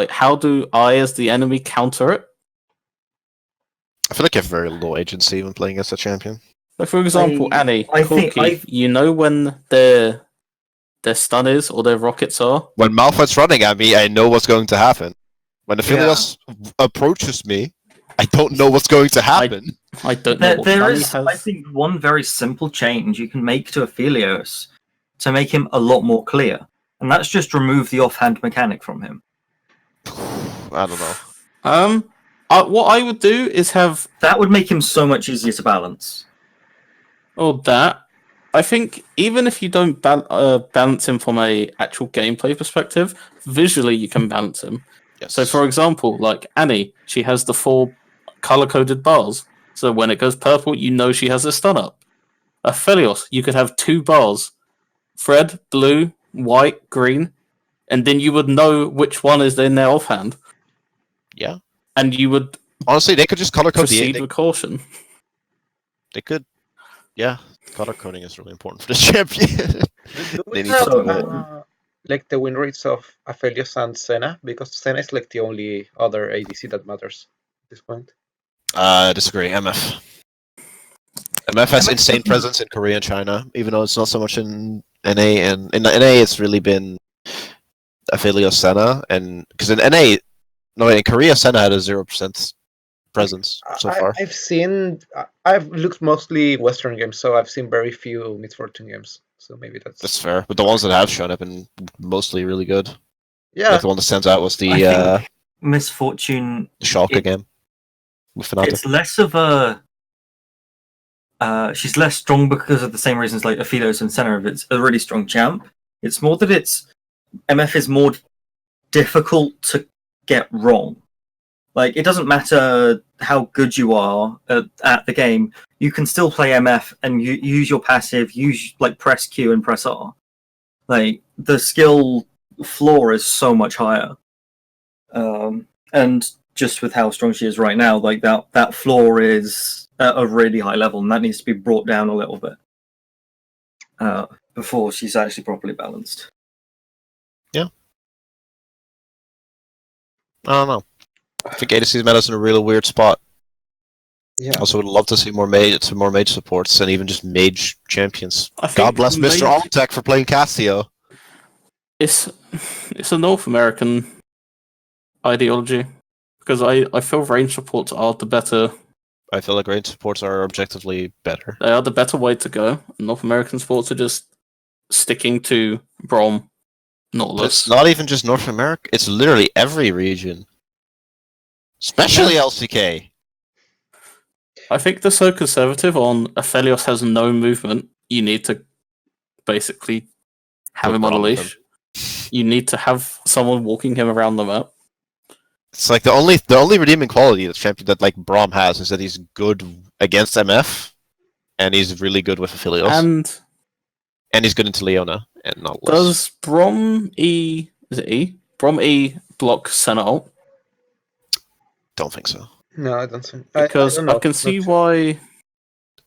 how do I as the enemy counter it? I feel like you have very low agency when playing against a champion. Like for example, Annie, I think Corky, you know when their stun is or their rockets are. When Malphite's running at me, I know what's going to happen. When Aphelios approaches me, I don't know what's going to happen. I don't know what There gun he is, has. I think, one very simple change you can make to Aphelios to make him a lot more clear, and that's just remove the offhand mechanic from him. I don't know. What I would do is have That would make him so much easier to balance. that. I think even if you don't balance him from a actual gameplay perspective, visually you can balance him. Yes. So, for example, like Annie, she has the 4 color-coded bars. So when it goes purple, you know she has a stun up. Aphelios, you could have 2 bars: red, blue, white, green, and then you would know which one is in their offhand. Yeah. And you would Honestly, they could just color code proceed with caution. They could. Yeah, color coding is really important for this champion. Do we They need have, to do it. like the win rates of Aphelios and Senna? Because Senna is like the only other ADC that matters at this point. Disagree. MF. MF has insane presence in Korea and China, even though it's not so much in NA. And in NA, it's really been Aphelios Senna, and because in NA, no, in Korea, Senna had a 0% presence so far. I've looked mostly Western games, so I've seen very few Mid-Fortune games. So maybe That's fair, but the ones that have shown have been mostly really good. Yeah. Like the one that stands out was I the think Misfortune. Schalke game with Fnatic. It's less of a. She's less strong because of the same reasons like Aphelios and Senna. It's a really strong champ. It's more that MF is more difficult to get wrong. Like, it doesn't matter how good you are at the game, you can still play MF and you use your passive, use like press Q and press R. Like, the skill floor is so much higher. And just with how strong she is right now, like that floor is at a really high level, and that needs to be brought down a little bit before she's actually properly balanced. Yeah. I don't know. I think ADC's meta's in a really weird spot. Yeah. Also, would love to see more mage supports and even just mage champions. God bless Mr. Alltech for playing Cassio. It's a North American ideology, because I feel range supports are the better. I feel like range supports are objectively better. They are the better way to go. North American sports are just sticking to Brom, Nautilus. It's not even just North America. It's literally every region. Especially LCK. I think they're so conservative on Aphelios has no movement. You need to basically have him on a leash. You need to have someone walking him around the map. It's like the only redeeming quality that champion that like Braum has is that he's good against MF, and he's really good with Aphelios, and he's good into Leona and Nautilus. Does Brom E block Senna ult? Don't think so. No, I don't think. Because I can see why.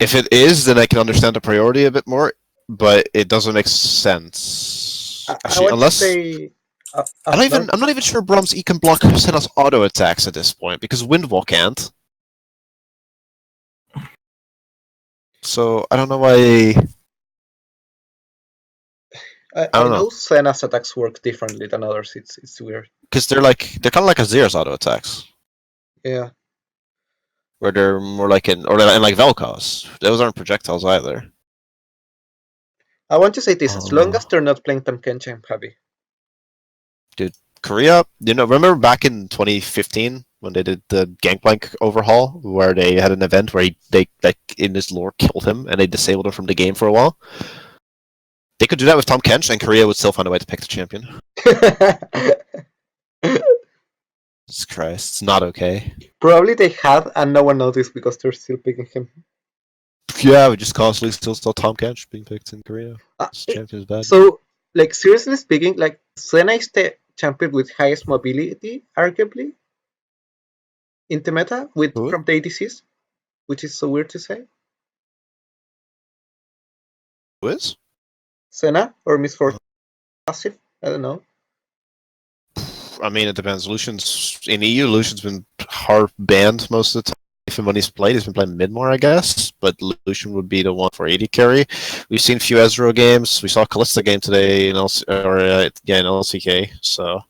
If it is, then I can understand the priority a bit more, but it doesn't make sense. Actually, unless I'm not even sure Brahms E can block Senna's auto attacks at this point because Windwall can't. So I don't know why. I don't know. Senna's attacks work differently than others. It's weird. Because they're kind of like Azir's auto attacks. Yeah. where they're more like and like Vel'Koz. Those aren't projectiles either. I want to say this: as long Oh. as they're not playing Tahm Kench, I'm happy. Korea, remember back in 2015 when they did the Gangplank overhaul, where they had an event where they like in his lore killed him and they disabled him from the game for a while. They could do that with Tahm Kench, and Korea would still find a way to pick the champion. Jesus Christ, it's not okay. Probably they had, and no one noticed because they're still picking him. Yeah, we just constantly still Tahm Kench being picked in Korea. This It- champion is bad. So, like, seriously speaking, like, Senna is the champion with highest mobility, arguably, in the meta Who? from the ADCs, which is so weird to say. Who is? Senna or Miss Fortune passive? I don't know. I mean, it depends. Lucian's in EU. Lucian's been hard banned most of the time. Even when he's played, he's been playing mid more, I guess. But Lucian would be the one for AD carry. We've seen a few Ezreal games. We saw a Kalista game today in LCK. So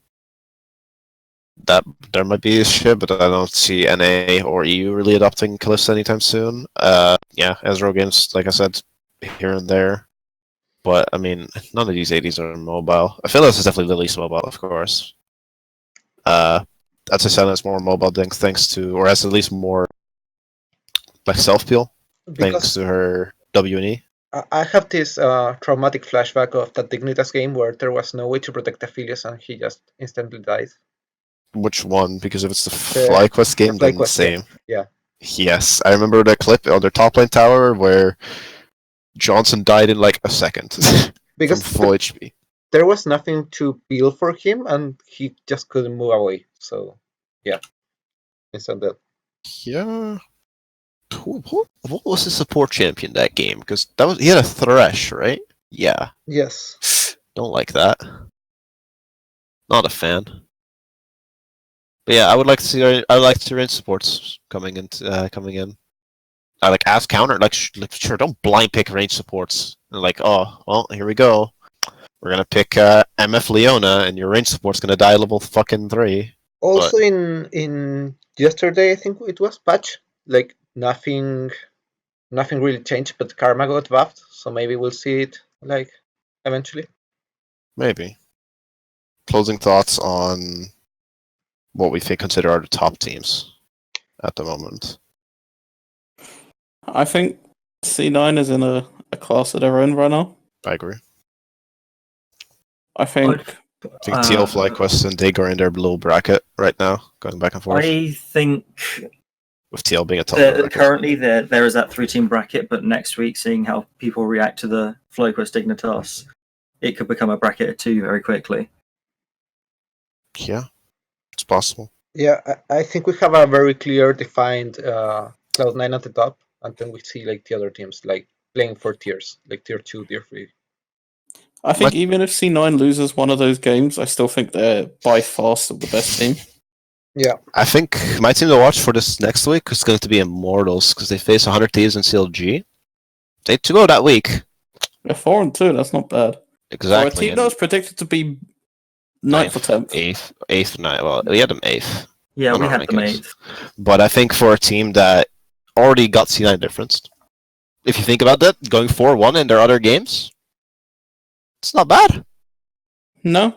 that there might be a shit, but I don't see NA or EU really adopting Kalista anytime soon. Yeah, Ezreal games, like I said, here and there. But I mean, none of these ADs are mobile. Aphelios is definitely the least mobile, of course. I'd say Senna is more mobile thanks to, or has at least more like self peel thanks Because to her W and E. I have this traumatic flashback of that Dignitas game where there was no way to protect Aphelios and he just instantly dies. Which one? Because if it's the The- FlyQuest game, then FlyQuest same. game, yeah. Yes, I remember the clip on their top lane tower where Johnson died in like a second from Because full HP. there was nothing to peel for him and he just couldn't move away. So, yeah. Instant death. Yeah. What was the support champion that game? Because he had a Thresh, right? Yeah. Yes. Don't like that. Not a fan. But yeah, I would like to see. I would like to see range supports coming in. I like ask counter. Sure, don't blind pick range supports. And like, oh, well, here we go. We're gonna pick MF Leona, and your range support's gonna die level fucking 3. Also in yesterday, I think it was patch, like nothing really changed, but Karma got buffed, so maybe we'll see it like eventually. Maybe. Closing thoughts on what we consider are the top teams at the moment. I think C9 is in a class of their own right now. I agree. I think I think TL, FlyQuest, and Dig are in their little bracket right now, going back and forth. I think With TL being a top bracket. currently there is that 3-team bracket, but next week, seeing how people react to the FlyQuest Dignitas, it could become a bracket of 2 very quickly. Yeah, it's possible. Yeah, I think we have a very clear defined Cloud9 at the top, and then we see like the other teams like playing for tiers, like tier 2, tier 3. I think even if C9 loses one of those games, I still think they're by far still the best team. Yeah. I think my team to watch for this next week is going to be Immortals, because they face 100 Thieves and CLG. They 2-0 that week. They're 4-2, that's not bad. Exactly. For a team that was predicted to be 9th or 10th. 8th, 9th. Well, we had them 8th. Yeah, we our had them rankings. 8th. But I think for a team that already got C9 difference, if you think about that, going 4-1 in their other games, it's not bad. No.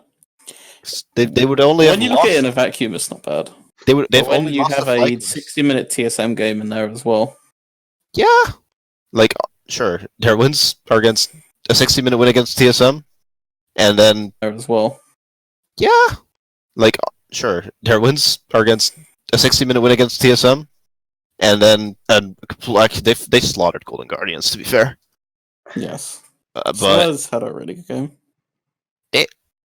They would only When have you lost. look at it in a vacuum, it's not bad. They've But when only you lost have to a FlyQuest. 60-minute TSM game in there as well. Yeah. Like, sure, their wins are against a 60-minute win against TSM, and then There as well. yeah, like sure, their wins are against a 60-minute win against TSM, and then like they slaughtered Golden Guardians. To be fair, Yes. but Slaz had a really good game.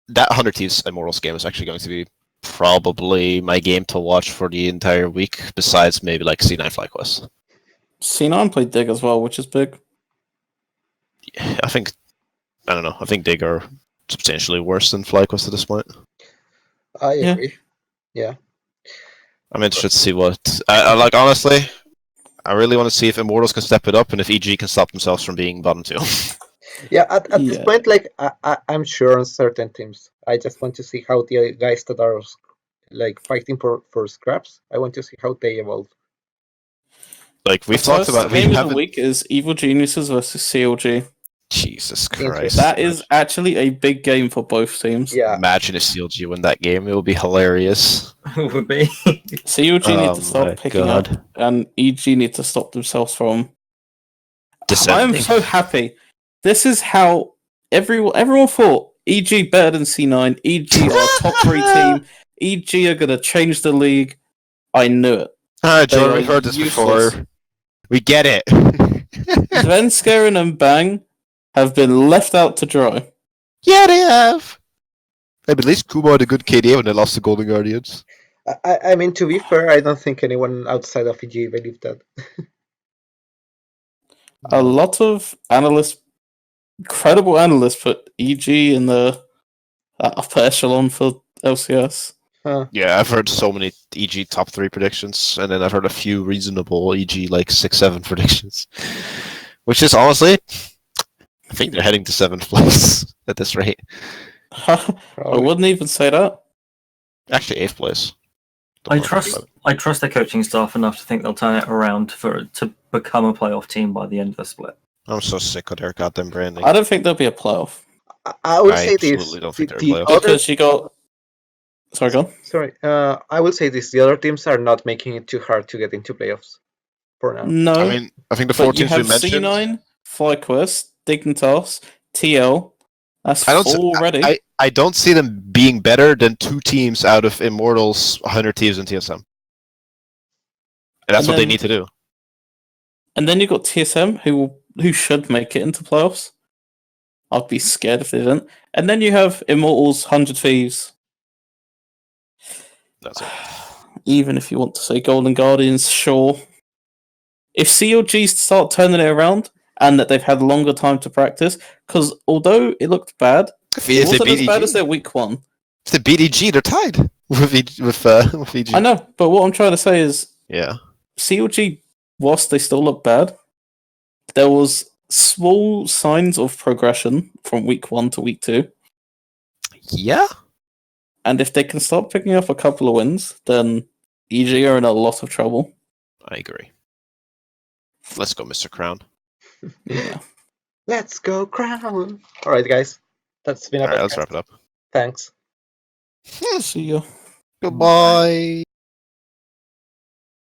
that 100 Thieves Immortals game is actually going to be probably my game to watch for the entire week, besides maybe like C9 FlyQuest. C9 played Dig as well, which is big. I don't know. I think Dig are substantially worse than FlyQuest at this point. I Yeah. agree. Yeah. I'm interested to see what I like. Honestly, I really want to see if Immortals can step it up and if EG can stop themselves from being bottom 2. Yeah, at this Yeah. point, like I'm sure on certain teams, I just want to see how the guys that are like fighting for scraps. I want to see how they evolve. Like we've The talked first about, we game of the haven't. week is Evil Geniuses versus CLG. Jesus Interesting. Christ! That is actually a big game for both teams. Yeah. Imagine if CLG win that game; it would be hilarious. Would be. CLG need Oh to start my picking God. up, and EG need to stop themselves from. I am Descending. so happy. This is how everyone thought EG better than C9. EG are a top 3 team. EG are gonna change the league. I knew it. Jordan, are we've heard this useless. before. We get it. Svenskeren and Bang have been left out to dry. Yeah, they have. At least Kuma had a good KD when they lost to Golden Guardians. I mean, to be fair, I don't think anyone outside of EG believed that. A lot of analysts, credible analysts, put EG in the upper echelon for LCS. Huh. Yeah, I've heard so many EG top 3 predictions, and then I've heard a few reasonable EG like 6-7 predictions. Which is honestly, I think they're heading to 7th place at this rate. I wouldn't even say that. Actually, 8th place. I trust their coaching staff enough to think they'll turn it around to become a playoff team by the end of the split. I'm so sick of their goddamn branding. I don't think there'll be a playoff. I would I say this. absolutely don't think they're The playoff. other, Because you got. Sorry, go on. sorry, I would say this. The other teams are not making it too hard to get into playoffs for now. No. I mean, I think the 4 but you teams we have mentioned. C9, FlyQuest, Dignitas, TL. That's I don't. already. I don't see them being better than 2 teams out of Immortals, 100 Thieves, and TSM. And that's what they need to do. And then you've got TSM, who should make it into playoffs. I'd be scared if they didn't. And then you have Immortals, 100 Thieves. That's it. Even if you want to say Golden Guardians, sure. If CLG start turning it around and that they've had longer time to practice, because although it looked bad, it wasn't as bad as their week 1. If they beat EG, they're tied with EG. I know, but what I'm trying to say is, Yeah. CLG, whilst they still look bad, there was small signs of progression from week 1 to week 2. Yeah. And if they can start picking up a couple of wins, then EG are in a lot of trouble. I agree. Let's go, Mr. Crown. Yeah. Let's go, Crown! Alright, guys. That's been a All right, podcast. let's wrap it up. Thanks. See ya. Goodbye.